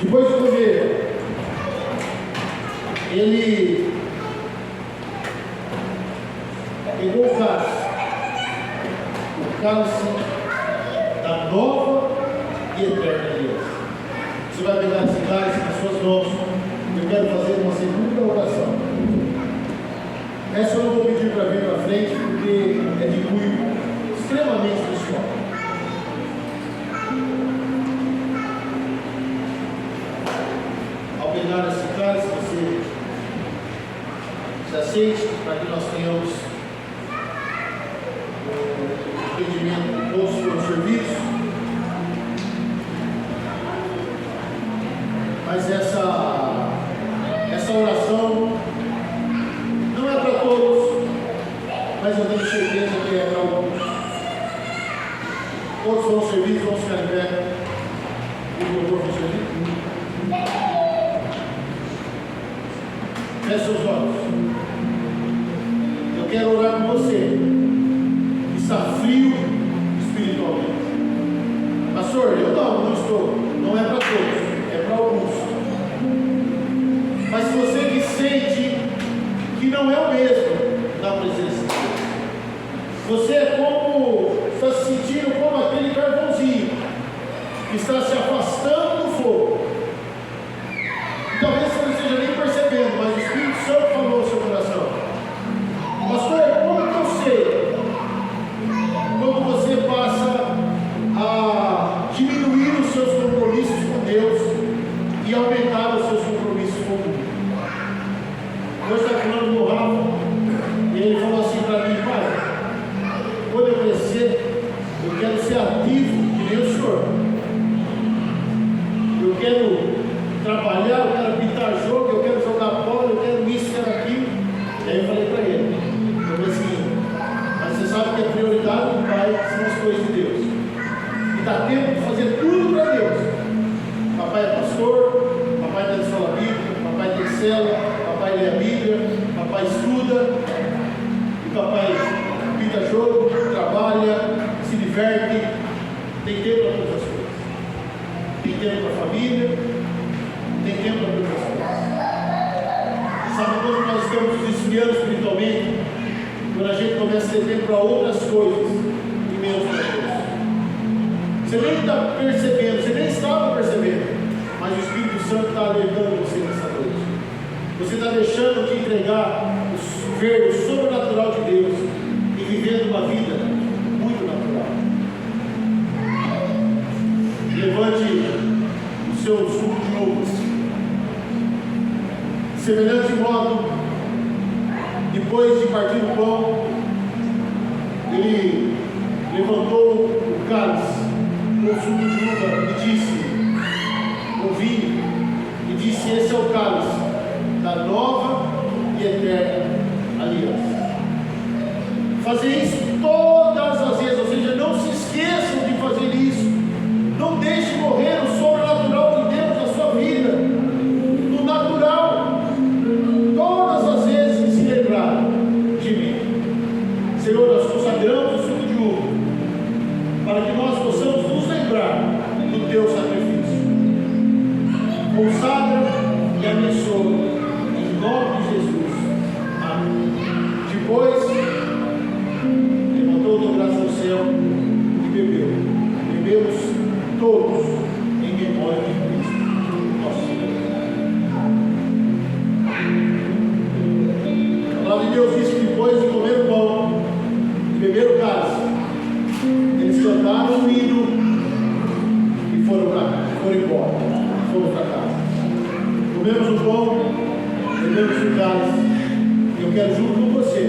[SPEAKER 2] Depois de comer, ele pegou o cálice da nova e eterna aliança. Você vai pegar esse cálice nas suas mãos. Eu quero fazer uma segunda oração. Essa eu não vou pedir para vir para frente, porque é de cunho extremamente pessoal. Ao pegar esse cálice, você se aceite para que nós tenhamos o entendimento do nosso serviço. Mas essa oração não é para todos, mas eu tenho certeza que é para alguns. Todos vão servir, vão ficar em pé. O doutor vai servir. Feche seus olhos. Eu quero orar com você que está frio espiritualmente. Pastor, eu não estou. Não é para todos, é para alguns. Mas você que sente que não é o mesmo na presença de Deus. Você é como, está se sentindo como aquele carvãozinho que está se afastando do fogo. Talvez você não esteja nem percebendo, mas o Espírito Santo falou no seu coração. Pastor, como que eu sei? Quando você passa a diminuir os seus compromissos com Deus e aumentar os seus compromissos com o mundo. Deus está falando do Rafa, e ele falou assim para mim: pai, quando eu crescer, eu quero ser ativo que nem o senhor. Eu quero trabalhar, eu quero pintar jogo, eu quero jogar bola, eu quero isso, eu quero aquilo. E aí eu falei para ele, eu falei assim: mas você sabe que a prioridade do pai são as coisas de Deus. E dá tempo de fazer tudo para Deus. Papai é pastor, papai está na escola bíblica, papai tem célula, papai lê a Bíblia, papai estuda, e papai pinta jogo, trabalha, se diverte, tem tempo para todas as coisas. Tem tempo para a família, tem tempo para todas as coisas. Sabe quando nós estamos nos esfriando espiritualmente? Quando a gente começa a ter tempo para outras coisas e menos para Deus. Você nem está percebendo, você nem estava percebendo, mas o Espírito Santo está alertando você nessa noite. Você está deixando de entregar ver o sobrenatural de Deus e vivendo uma vida muito natural. Levante o seu suco de uvas. Semelhante modo, depois de partir o pão, ele levantou o cálice com o suco de uva e disse, o vinho, e disse: esse é o cálice da nova e eterna aliança. Fazer isso todas as vezes, ou seja, não se esqueçam de fazer isso. Não deixe morrer o sobrenatural de Deus na sua vida, no natural. Todas as vezes se lembrar de mim. Senhor, nós consagramos o suco de uva para que nós possamos nos lembrar do teu sacrifício. Consagra e abençoa em nome de Jesus. Amém. Depois levantou o braço ao céu e bebeu. Bebemos todos em memória de Cristo, nosso Senhor. A palavra de Deus diz que depois de comer o pão e beber o cálice, eles cantaram um hino e foram embora, foram para casa. Comemos o pão, bebemos o cálice, e eu quero junto com você